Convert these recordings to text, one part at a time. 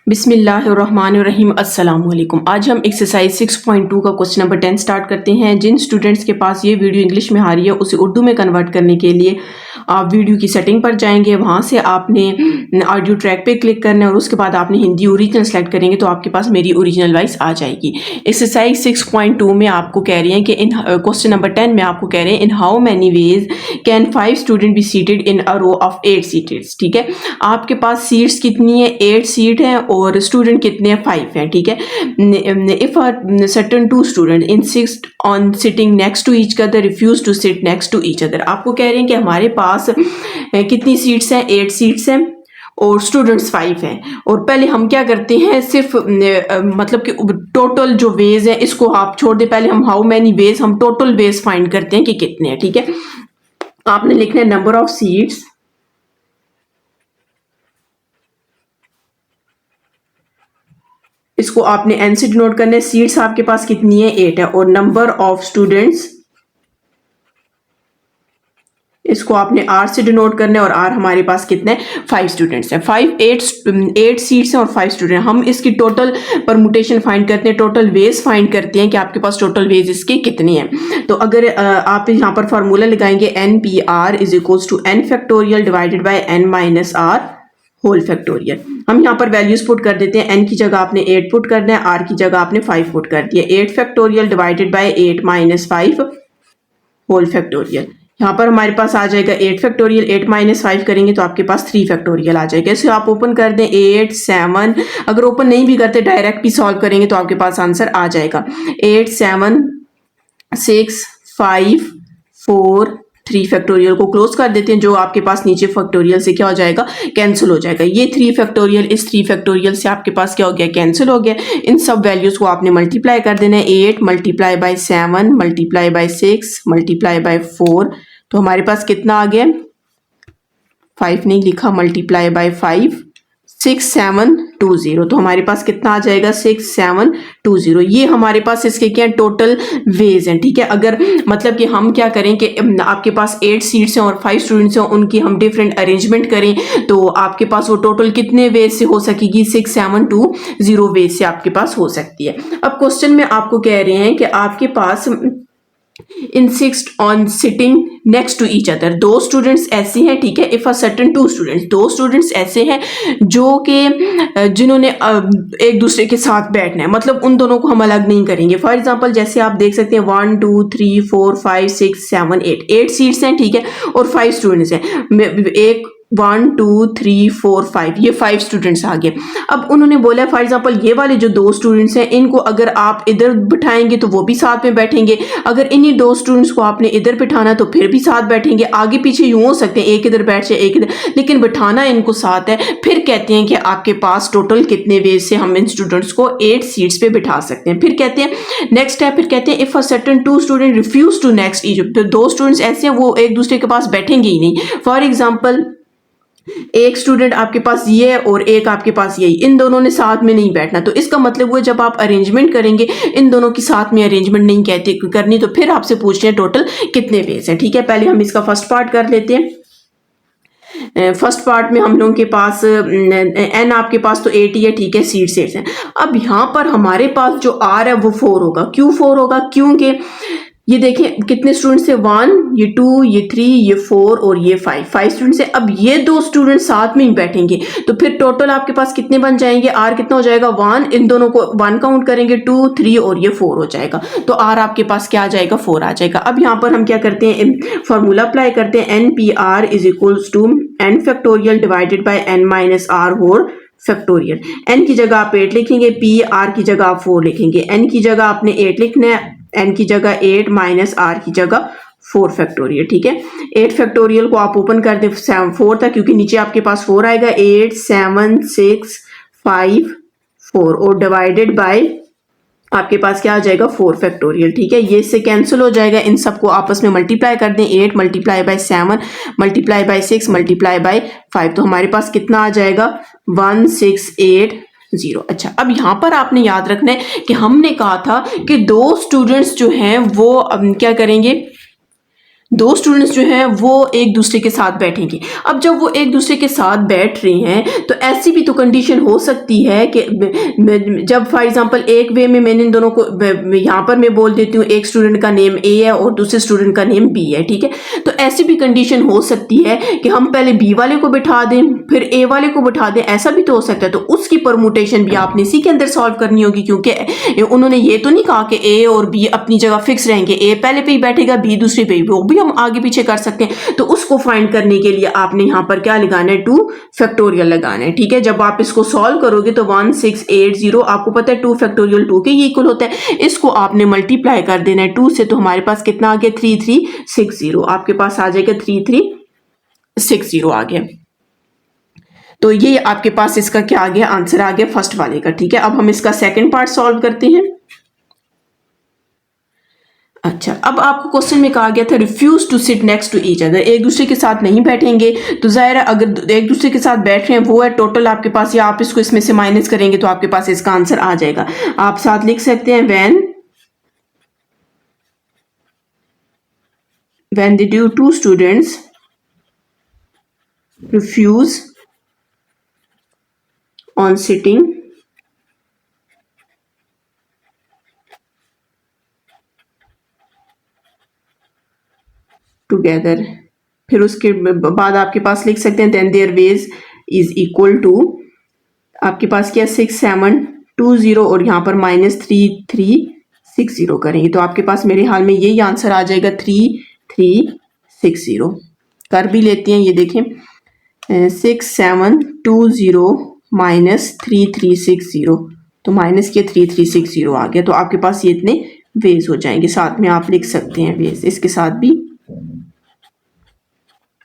बिस्मिल्लाहिर्रहमानिर्रहीम अस्सलाम वालेकुम। आज हम एक्सरसाइज 6.2 का क्वेश्चन नंबर 10 स्टार्ट करते हैं। जिन स्टूडेंट्स के पास ये वीडियो इंग्लिश में आ रही है उसे उर्दू में कन्वर्ट करने के लिए आप वीडियो की सेटिंग पर जाएंगे, वहाँ से आपने ऑडियो ट्रैक पे क्लिक करना है और उसके बाद आपने हिंदी ओरिजिनल सेलेक्ट करेंगे तो आपके पास मेरी ओरिजिनल वॉइस आ जाएगी। एक्सरसाइज 6.2 में आपको कह रहे हैं कि इन क्वेश्चन नंबर 10 में आपको कह रहे हैं in how many ways can 5 student be seated in a row of 8 seated. ठीक है, आपके पास सीट्स कितनी है? 8 सीट है और स्टूडेंट कितने हैं? 5 हैं। ठीक है, if certain 2 student insist on sitting next to each other refuse to sit next to each other. आपको कह रहे हैं कि हमारे पास कितनी सीट्स हैं? 8 सीट्स हैं और स्टूडेंट्स 5 हैं। और पहले हम क्या करते हैं, सिर्फ मतलब कि टोटल जो वेज है इसको आप छोड़ दे, पहले हम हाउ मैनी वेज, हम टोटल वेज फाइंड करते हैं कि कितने हैं। ठीक है, आपने लिखना है नंबर ऑफ सीट्स इसको आपने एन से डिनोट करना है। सीट्स आपके पास कितनी है? 8 है। और नंबर ऑफ स्टूडेंट्स इसको आपने आर से डिनोट करना है और आर हमारे पास कितने? 5 स्टूडेंट्स हैं। 8 सीट्स हैं और 5 स्टूडेंट। हम इसकी टोटल परमुटेशन फाइंड करते हैं, टोटल वेज फाइंड करते हैं कि आपके पास टोटल वेज इसके कितने हैं। तो अगर आप यहाँ पर फार्मूला लगाएंगे N P R is equals to N factorial divided by N minus R whole factorial. हम यहाँ पर वैल्यूज पुट कर देते हैं। एन की जगह आपने 8 पुट करना है, आर की जगह आपने 5 पुट कर दिया। 8 factorial divided by 8 minus 5 whole factorial. यहाँ पर हमारे पास आ जाएगा 8 फैक्टोरियल, 8 माइनस 5 करेंगे तो आपके पास 3 फैक्टोरियल आ जाएगा। इसे आप ओपन कर दें 8 7, अगर ओपन नहीं भी करते डायरेक्ट भी सॉल्व करेंगे तो आपके पास आंसर आ जाएगा 8 7 6 5 4 3 फैक्टोरियल को क्लोज कर देते हैं। जो आपके पास नीचे फैक्टोरियल से क्या हो जाएगा? कैंसिल हो जाएगा। ये 3 फैक्टोरियल इस 3 फैक्टोरियल से आपके पास क्या हो गया? कैंसिल हो गया। इन सब वैल्यूज को आपने मल्टीप्लाई कर देना है। 8 multiply by 7 multiply by 6 multiply by 4, तो हमारे पास कितना आ गया? 5 नहीं लिखा, मल्टीप्लाई बाय 5 6720, तो हमारे पास कितना आ जाएगा? 6720। ये हमारे पास इसके क्या टोटल वेज हैं। ठीक है, अगर मतलब कि हम क्या करें कि आपके पास 8 सीट्स हैं और 5 स्टूडेंट्स हैं, उनकी हम डिफरेंट अरेंजमेंट करें तो आपके पास वो टोटल कितने वेज से हो सकेगी? 6720 वेज से आपके पास हो सकती है। अब क्वेश्चन में आपको कह रहे हैं कि आपके पास insist on sitting next to each other. 2 students ऐसे हैं, ठीक है, if a certain 2 students, 2 students ऐसे हैं जो कि जिन्होंने एक दूसरे के साथ बैठना है, मतलब उन दोनों को हम अलग नहीं करेंगे। फॉर एग्जांपल जैसे आप देख सकते हैं 1 2 3 4 5 6 7 8 सीट्स हैं, ठीक है, और 5 स्टूडेंट्स हैं। एक 1 2 3 4 5 ये 5 स्टूडेंट्स आ गए। अब उन्होंने बोला फॉर एग्जांपल ये वाले जो 2 स्टूडेंट्स हैं इनको अगर आप इधर बिठाएंगे तो वो भी साथ में बैठेंगे, अगर इन्हीं 2 स्टूडेंट्स को आपने इधर बिठाना तो फिर भी साथ बैठेंगे। आगे पीछे यूं हो सकते हैं, एक इधर बैठ जाए एक इधर, लेकिन बिठाना इनको साथ है। फिर कहते हैं कि आपके पास टोटल कितने वेज से हम इन स्टूडेंट्स को 8 सीट्स पे बिठा सकते हैं। फिर कहते हैं नेक्स्ट है, फिर कहते हैं if a certain 2 student refuse to next each, तो 2 स्टूडेंट्स ऐसे हैं वो एक दूसरे के पास बैठेंगे ही नहीं। फॉर एग्जाम्पल एक स्टूडेंट आपके पास ये है और एक आपके पास यही, इन दोनों ने साथ में नहीं बैठना। तो इसका मतलब वो जब आप अरेंजमेंट करेंगे इन दोनों की साथ में अरेंजमेंट नहीं कहते करनी, तो फिर आपसे पूछते हैं टोटल कितने वेज हैं। ठीक है, पहले हम इसका फर्स्ट पार्ट कर लेते हैं। फर्स्ट पार्ट में हम लोगों के पास एन आपके पास तो 8 ही है, ठीक है, सीट सेट्स हैं। अब यहाँ पर हमारे पास जो आर है वो 4 होगा। क्यों 4 होगा? क्योंकि ये देखें कितने स्टूडेंट्स है, 1 ये 2 ये 3 ये 4 और ये 5 स्टूडेंट्स है। अब ये 2 स्टूडेंट्स साथ में ही बैठेंगे तो फिर टोटल आपके पास कितने बन जाएंगे? आर कितना हो जाएगा? 1, इन दोनों को 1 काउंट करेंगे, 2 3 और ये 4 हो जाएगा, तो आर आपके पास क्या आ जाएगा? 4 आ जाएगा। अब यहाँ पर हम क्या करते हैं, फॉर्मूला अप्लाई करते हैं। N P R is equals to N factorial divided by N minus R whole factorial. N की जगह आप 8 लिखेंगे, पी आर की जगह आप 4 लिखेंगे। एन की जगह आपने 8 लिखना है, एन की जगह 8 माइनस आर की जगह 4 फैक्टोरियल। ठीक है, 8 फैक्टोरियल को आप ओपन कर दे 4 तक, क्योंकि नीचे आपके पास 4 आएगा। 8 7 6 5 4 और डिवाइडेड बाय आपके पास क्या आ जाएगा? 4 फैक्टोरियल। ठीक है, ये इससे कैंसिल हो जाएगा। इन सबको आपस में मल्टीप्लाई कर दें, 8 multiply by 7 multiply by 6 multiply by 5, तो हमारे पास कितना आ जाएगा? 1680। अच्छा, अब यहाँ पर आपने याद रखना है कि हमने कहा था कि 2 स्टूडेंट्स जो हैं वो क्या करेंगे, दो स्टूडेंट्स जो हैं वो एक दूसरे के साथ बैठेंगे। अब जब वो एक दूसरे के साथ बैठ रहे हैं तो ऐसी भी तो कंडीशन हो सकती है कि जब फॉर एग्जांपल एक वे में मैंने इन दोनों को यहाँ पर मैं बोल देती हूँ एक स्टूडेंट का नेम ए है और दूसरे स्टूडेंट का नेम बी है, ठीक है। तो ऐसी भी कंडीशन हो सकती है कि हम पहले बी वाले को बिठा दें फिर ए वाले को बिठा दें, ऐसा भी तो हो सकता है। तो उसकी परमुटेशन भी आपने इसी के अंदर सॉल्व करनी होगी, क्योंकि उन्होंने ये तो नहीं कहा कि ए और बी अपनी जगह फिक्स रहेंगे, ए पहले पे ही बैठेगा बी दूसरे पे ही, वो भी हम आगे पीछे कर सकते हैं। तो उसको फाइंड करने के लिए आपने यहाँ पर क्या लगाना है, 2 फैक्टोरियल लगाना है, ठीक है। जब आप इसको सॉल्व करोगे तो 1680 आपको पता है 2 फैक्टोरियल 2 के ही इक्वल होता है, इसको आपने मल्टीप्लाई कर देना है 2 से। तो हमारे पास कितना आ गया 3360, आपके पास आ जाएगा 3360 आ गया। तो ये आपके पास इसका क्या आ गया, आंसर आ गया फर्स्ट वाले का, ठीक है। अब हम इसका सेकंड पार्ट सॉल्व करते हैं। अच्छा, अब आपको क्वेश्चन में कहा गया था refuse to sit next to each other, एक दूसरे के साथ नहीं बैठेंगे। तो जाहिर है अगर एक दूसरे के साथ बैठ रहे हैं वो है टोटल आपके पास, या आप इसको इसमें से माइनस करेंगे तो आपके पास इसका आंसर आ जाएगा। आप साथ लिख सकते हैं when the two students refuse on sitting together, फिर उसके बाद आपके पास लिख सकते हैं then there ways is equal to, आपके पास क्या 6720 और यहाँ पर -3360 करेंगे तो आपके पास मेरे हाल में यही आंसर आ जाएगा 3360। कर भी लेते हैं, ये देखें 6720 -3360, तो माइनस के 3360 आ गया। तो आपके पास ये इतने वेज हो जाएंगे, साथ में आप लिख सकते हैं वेज, इसके साथ भी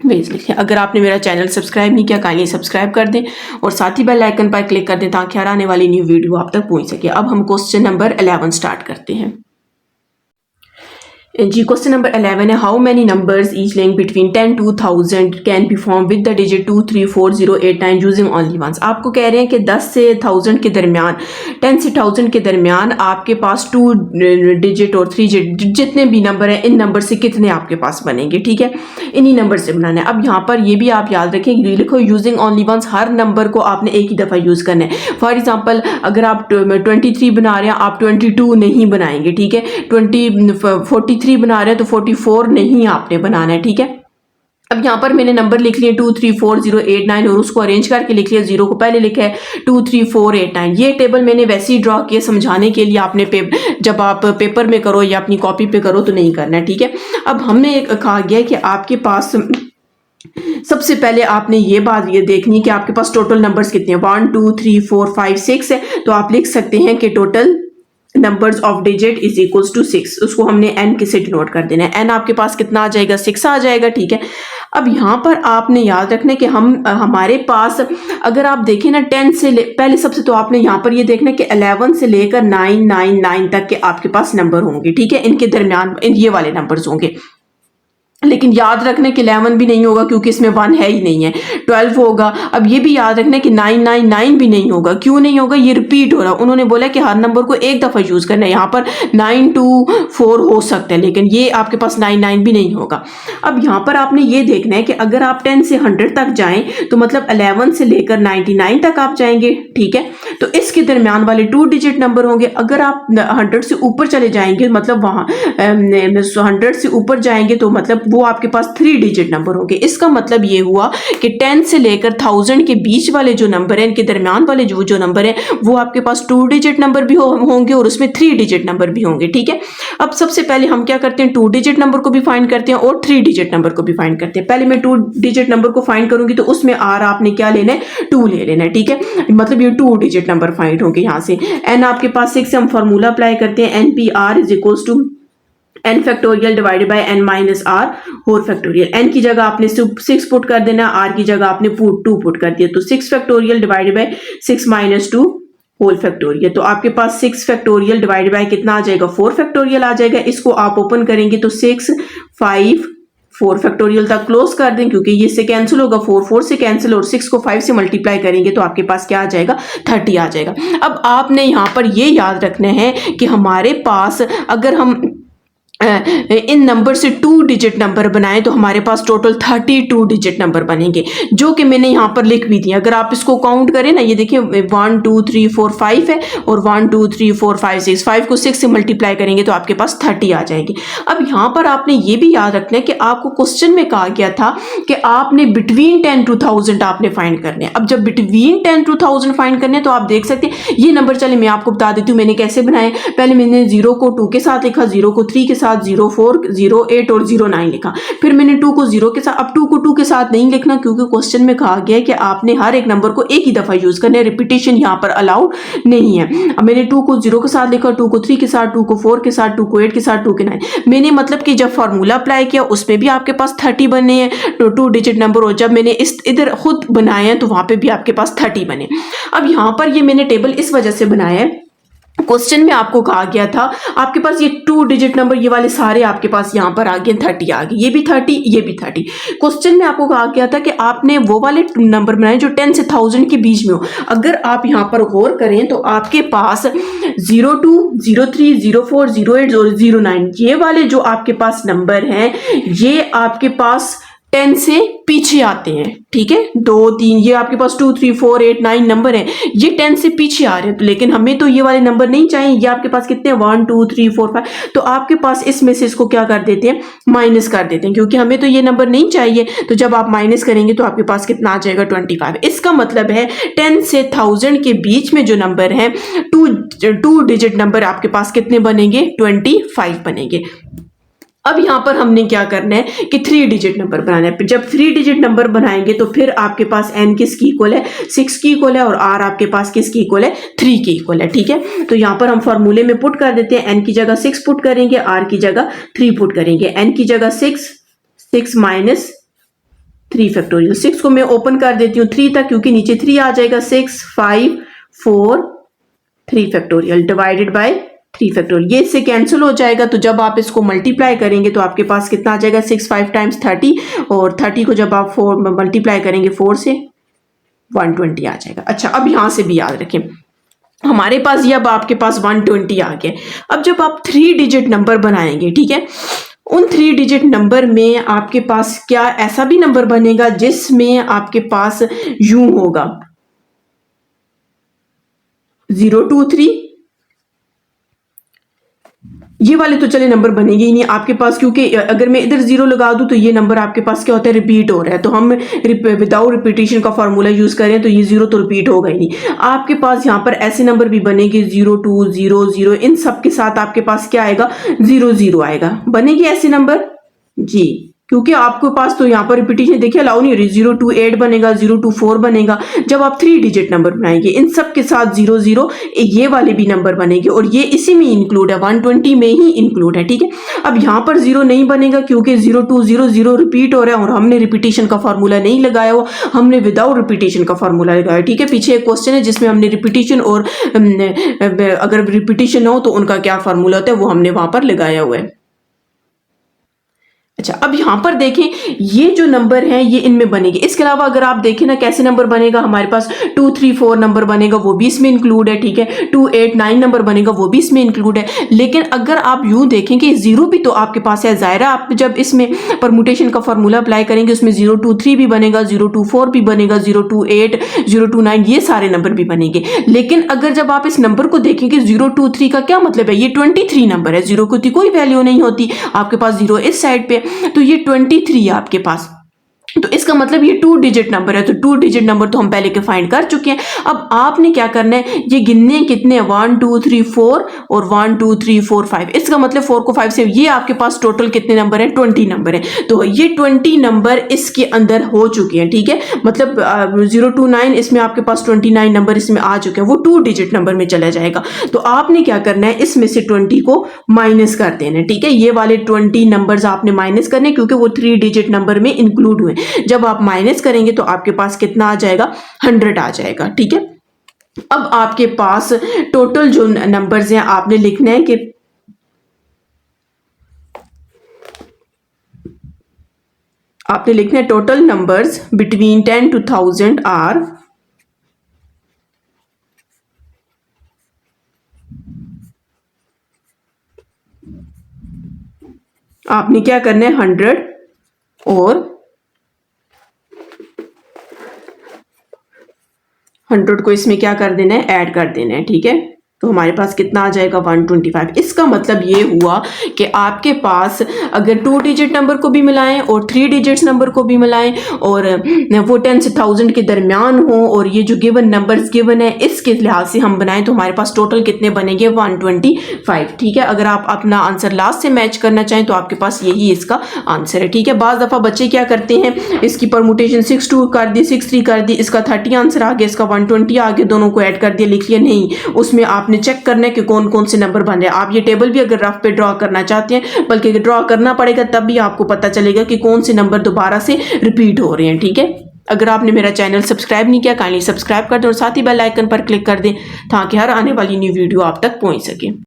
वेज लिखें। अगर आपने मेरा चैनल सब्सक्राइब नहीं किया काइंडली सब्सक्राइब कर दें और साथ ही बेल आइकन पर क्लिक कर दें ताकि हर आने वाली न्यू वीडियो आप तक पहुंच सके। अब हम क्वेश्चन नंबर 11 स्टार्ट करते हैं। जी, क्वेश्चन नंबर 11 है how many numbers each link between 10 to 1000 can be form with the digit 2 3 4 0 8 9 using only once. आपको कह रहे हैं कि 10 से 1000 के दरमियान, 10 से 1000 के दरमियान आपके पास 2 डिजिट और 3 डिजिट जितने भी नंबर हैं इन नंबर से कितने आपके पास बनेंगे, ठीक है। इन्हीं नंबर से बनाना है। अब यहाँ पर ये भी आप याद रखें, लिखो यूजिंग ओनली वंस, हर नंबर को आपने एक ही दफ़ा यूज़ करना है। फॉर एग्जाम्पल अगर आप 23 बना रहे हैं आप 22 नहीं बनाएंगे, ठीक है। 43 बना रहे हैं तो 44 नहीं आपने बनाना है, ठीक है। अब यहाँ पर मैंने नंबर लिख लिए 2 3 4 0 8 9 और उसको अरेंज करके लिख लिया, 0 को पहले लिखा है 2 3 4 8 9। ये टेबल मैंने वैसे ही ड्रॉ किया समझाने के लिए, आपने जब आप पेपर में करो या अपनी कॉपी पे करो तो नहीं करना है, ठीक है। अब हमने कहा गया कि आपके पास सबसे पहले आपने ये बात ये देखनी है कि आपके पास टोटल नंबर्स कितने हैं, 1 2 3 4 5 6 है। तो आप लिख सकते हैं कि total numbers of digit is equals to 6, उसको हमने n किसे डिनोट कर देना है, n आपके पास कितना आ जाएगा 6 आ जाएगा, ठीक है। अब यहाँ पर आपने याद रखना है कि हमारे पास अगर आप देखें ना 10 से पहले सबसे तो आपने यहाँ पर ये देखना है कि 11 से लेकर 999 तक के आपके पास नंबर होंगे, ठीक है। इनके दरमियान ये वाले नंबर्स होंगे, लेकिन याद रखना कि 11 भी नहीं होगा क्योंकि इसमें 1 है ही नहीं है, 12 होगा। अब ये भी याद रखना कि 999 भी नहीं होगा, क्यों नहीं होगा, ये रिपीट हो रहा है। उन्होंने बोला कि हर नंबर को एक दफ़ा यूज़ करना है, यहाँ पर 924 हो सकता है लेकिन ये आपके पास 99 भी नहीं होगा। अब यहाँ पर आपने ये देखना है कि अगर आप 10 से 100 तक जाएं तो मतलब 11 से लेकर 99 तक आप जाएंगे, ठीक है। तो इसके दरमियान वाले 2 डिजिट नंबर होंगे। अगर आप 100 से ऊपर चले जाएंगे मतलब वहाँ 100 से ऊपर जाएंगे तो मतलब वो आपके पास 3 डिजिट नंबर होंगे। इसका मतलब ये हुआ कि 10 से लेकर 1000 के बीच वाले जो नंबर हैं, इनके दरमियान वाले जो नंबर हैं वो आपके पास 2 डिजिट नंबर भी होंगे और उसमें 3 डिजिट नंबर भी होंगे, ठीक है। अब सबसे पहले हम क्या करते हैं, 2 डिजिट नंबर को भी फाइंड करते हैं और 3 डिजिट नंबर को भी फाइंड करते हैं। पहले मैं 2 डिजिट नंबर को फाइंड करूंगी तो उसमें आर आपने क्या लेना है, 2 ले लेना है, ठीक है। मतलब ये 2 डिजिट नंबर फाइंड होंगे। यहाँ से n आपके पास 6 से हम फॉर्मूला अप्लाई करते हैं, NPR is equals to n factorial divided by n minus r whole factorial. n की जगह आपने 6 पुट कर देना, r की जगह आपने 2 पुट कर दिया, तो 6 factorial divided by 6 minus 2 whole factorial. तो आपके पास 6 फैक्टोरियल डिवाइडेड बाय कितना आ जाएगा, 4 फैक्टोरियल आ जाएगा। इसको आप ओपन करेंगे तो 6 5 4 फैक्टोरियल तक क्लोज कर दें क्योंकि ये से कैंसिल होगा, 4 4 से कैंसिल और 6 को 5 से मल्टीप्लाई करेंगे तो आपके पास क्या आ जाएगा, 30 आ जाएगा। अब आपने यहाँ पर ये याद रखना है कि हमारे पास अगर हम इन नंबर से 2 डिजिट नंबर बनाए तो हमारे पास टोटल 32 डिजिट नंबर बनेंगे, जो कि मैंने यहाँ पर लिख भी दिया। अगर आप इसको काउंट करें ना, ये देखिए 1 2 3 4 5 है और 1 2 3 4 5 6, 5 को 6 से मल्टीप्लाई करेंगे तो आपके पास 30 आ जाएगी। अब यहाँ पर आपने ये भी याद रखना है कि आपको क्वेश्चन में कहा गया था कि आपने बिटवीन 10 to 1000 आपने फाइंड करने हैं। अब जब बिटवीन 10 to 1000 फाइंड करने हैं तो आप देख सकते हैं ये नंबर, चलिए मैं आपको बता देती हूँ मैंने कैसे बनाए। पहले मैंने 0 को 2 के साथ लिखा, 0 को 3 के साथ, 0 4 0 8 और 0 9 लिखा। फिर मैंने 2 को 0 के साथ, अब 2 को 2 के साथ नहीं लिखना क्योंकि क्वेश्चन में कहा गया है कि आपने हर एक नंबर को एक ही दफा यूज करना है, रिपीटेशन यहाँ पर अलाउड नहीं है। अब मैंने 2 को 0 के साथ लिखा, 2 को 3 के साथ, 2 को 4 के साथ, 2 को 8 के साथ, 2 के 9। मैंने मतलब कि जब फॉर्मूला अप्लाई किया उसमें भी आपके पास 30 बने हैं, तो 2 डिजिट नंबर, और जब मैंने इस इधर खुद बनाए हैं तो वहां पे भी आपके पास 30 बने। अब यहाँ पर ये मैंने टेबल इस वजह से बनाया है, क्वेश्चन में आपको कहा गया था आपके पास ये 2 डिजिट नंबर, ये वाले सारे आपके पास यहाँ पर आ गए, 30 आ गए, ये भी 30, ये भी 30। क्वेश्चन में आपको कहा गया था कि आपने वो वाले नंबर बनाए जो 10 से 1000 के बीच में हो। अगर आप यहाँ पर गौर करें तो आपके पास 02 03 04 08 और 09 ये वाले जो आपके पास नंबर हैं ये आपके पास 10 से पीछे आते हैं, ठीक है। 2 3 ये आपके पास 2 3 4 8 9 नंबर हैं, ये 10 से पीछे आ रहे हैं, तो लेकिन हमें तो ये वाले नंबर नहीं चाहिए। ये आपके पास कितने 1 2 3 4 5, तो आपके पास इसमें से इसको क्या कर देते हैं, माइनस कर देते हैं, क्योंकि हमें तो ये नंबर नहीं चाहिए। तो जब आप माइनस करेंगे तो आपके पास कितना आ जाएगा 25। इसका मतलब है 10 से 1000 के बीच में जो नंबर है टू डिजिट नंबर आपके पास कितने बनेंगे, 25 बनेंगे। अब यहां पर हमने क्या करना है कि 3 डिजिट नंबर बनाना है। जब 3 डिजिट नंबर बनाएंगे तो फिर आपके पास n किसकी इक्वल है, 6 की इक्वल है, और r आपके पास किसकी इक्वल है, 3 की इक्वल है, ठीक है। तो यहां पर हम फॉर्मूले में पुट कर देते हैं, n की जगह 6 पुट करेंगे, r की जगह 3 पुट करेंगे। n की जगह 6 माइनस 3 फैक्टोरियल, 6 को मैं ओपन कर देती हूँ 3 तक, क्योंकि नीचे 3 आ जाएगा, 6 5 4 3 फैक्टोरियल डिवाइडेड बाय 3 फैक्टोरियल, ये इससे कैंसिल हो जाएगा। तो जब आप इसको मल्टीप्लाई करेंगे तो आपके पास कितना आ जाएगा, 6 5 टाइम्स 30, और 30 को जब आप 4 मल्टीप्लाई करेंगे 4 से 120 आ जाएगा। अच्छा, अब यहां से भी याद रखें हमारे पास ये अब आपके पास 120 आ गया। अब जब आप 3 डिजिट नंबर बनाएंगे, ठीक है, उन 3 डिजिट नंबर में आपके पास क्या ऐसा भी नंबर बनेगा जिसमें आपके पास यूं होगा 023, ये वाले तो चले नंबर बनेंगे ही नहीं आपके पास, क्योंकि अगर मैं इधर 0 लगा दूं तो ये नंबर आपके पास क्या होता है, रिपीट हो रहा है। तो हम विदाउट रिपीटेशन का फॉर्मूला यूज करें तो ये 0 तो रिपीट होगा ही नहीं। आपके पास यहाँ पर ऐसे नंबर भी बनेंगे 0 2 0 0, इन सब के साथ आपके पास क्या आएगा, 0 0 आएगा, बनेगी ऐसे नंबर जी, क्योंकि आपके पास तो यहाँ पर रिपीटेशन देखिए अलाउ नहीं हो रही। 028 बनेगा, 024 बनेगा। जब आप 3 डिजिट नंबर बनाएंगे इन सब के साथ 0 0 ये वाले भी नंबर बनेंगे, और ये इसी में इंक्लूड है, 120 में ही इंक्लूड है, ठीक है। अब यहाँ पर 0 नहीं बनेगा क्योंकि 020 रिपीट हो रहा है और हमने रिपीटेशन का फॉर्मूला नहीं लगाया हुआ, हमने विदाउट रिपीटेशन का फॉर्मूला लगाया, ठीक है। पीछे एक क्वेश्चन है जिसमें हमने रिपीटेशन और अगर रिपीटेशन हो तो उनका क्या फॉर्मूला होता है वो हमने वहां पर लगाया हुआ है। अच्छा, अब यहां पर देखें ये जो नंबर हैं ये इनमें बनेंगे। इसके अलावा अगर आप देखें ना कैसे नंबर बनेगा, हमारे पास 2 3 4 नंबर बनेगा, वो भी इसमें इंक्लूड है, ठीक है। 2 8 9 नंबर बनेगा, वो भी इसमें इंक्लूड है। लेकिन अगर आप यूं देखें कि 0 भी तो आपके पास है, जायरा आप जब इसमें परमुटेशन का फॉर्मूला अप्लाई करेंगे उसमें 023 भी बनेगा, 024 भी बनेगा, 028 029 ये सारे नंबर भी बनेंगे। लेकिन अगर जब आप इस नंबर को देखेंगे 023 का क्या मतलब है, ये 23 नंबर है, 0 की कोई वैल्यू नहीं होती, आपके पास 0 इस साइड पे, तो ये 23 है आपके पास। तो इसका मतलब ये 2 डिजिट नंबर है, तो 2 डिजिट नंबर तो हम पहले के फाइंड कर चुके हैं। अब आपने क्या करना है, ये गिनने कितने 1 2 3 4 और 1 2 3 4 5, इसका मतलब 4 को 5 से ये आपके पास टोटल कितने नंबर है, 20 नंबर है। तो ये 20 नंबर इसके अंदर हो चुके हैं, ठीक है। मतलब 029 इसमें आपके पास 29 नंबर इसमें आ चुके हैं, वो 2 डिजिट नंबर में चला जाएगा। तो आपने क्या करना है, इसमें से 20 को माइनस कर देना है, ठीक है। ये वाले 20 नंबर्स आपने माइनस करने क्योंकि वो 3 डिजिट नंबर में इंक्लूड हुए। जब आप माइनस करेंगे तो आपके पास कितना आ जाएगा, 100 आ जाएगा, ठीक है। अब आपके पास टोटल जो नंबर्स हैं आपने लिखना है कि आपने लिखना है total numbers between 10 to 1000 are आपने क्या करना है 100 और 100 को इसमें क्या कर देना है, ऐड कर देना है। ठीक है, तो हमारे पास कितना आ जाएगा 125। इसका मतलब ये हुआ कि आपके पास अगर 2 डिजिट नंबर को भी मिलाएं और 3 डिजिट्स नंबर को भी मिलाएं और वो 10 से 1000 के दरमियान हो और ये जो गिवन नंबर्स गिवन है इसके लिहाज से हम बनाएं तो हमारे पास टोटल कितने बनेंगे 125। ठीक है, अगर आप अपना आंसर लास्ट से मैच करना चाहें तो आपके पास यही इसका आंसर है। ठीक है, बाज़ दफ़ा बच्चे क्या करते हैं, इसकी परमुटेशन 6-2 कर दी, 6-3 कर दी, इसका 30 आंसर आ गया, इसका 120 आ गया, दोनों को ऐड कर दिया, लिख लिया। नहीं, उसमें आपने चेक करना है कि कौन कौन से नंबर बन रहे हैं। आप ये टेबल भी अगर रफ पे ड्रॉ करना चाहते हैं, बल्कि ड्रॉ करना पड़ेगा, तब भी आपको पता चलेगा कि कौन से नंबर दोबारा से रिपीट हो रहे हैं। ठीक है, अगर आपने मेरा चैनल सब्सक्राइब नहीं किया, काइंडली सब्सक्राइब कर दें और साथ ही बेल आइकन पर क्लिक कर दें ताकि हर आने वाली न्यू वीडियो आप तक पहुंच सके।